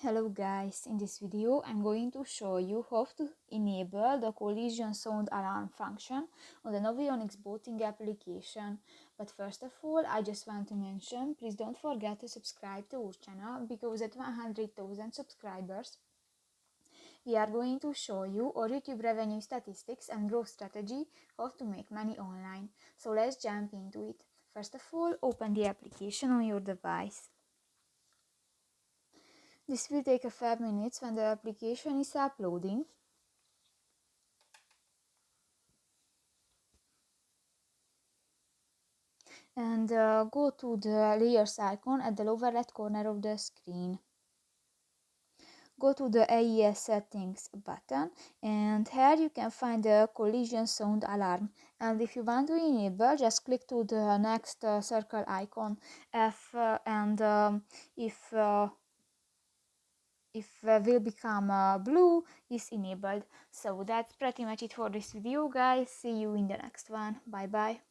Hello guys, in this video I'm going to show you how to enable the collision sound alarm function on the Navionics Boating application. But first of all, I just want to mention, please don't forget to subscribe to our channel, because at 100,000 subscribers we are going to show you our YouTube revenue statistics and growth strategy, how to make money online. So let's jump into it. First of all, open the application on your device. This will take a few minutes when the application is uploading. And go to the layers icon at the lower left corner of the screen. Go to the AES settings button, and here you can find the collision sound alarm. And if you want to enable, just click to the next circle icon F, and if will become blue, is enabled. So that's pretty much it for this video, guys. See you in the next one. Bye bye.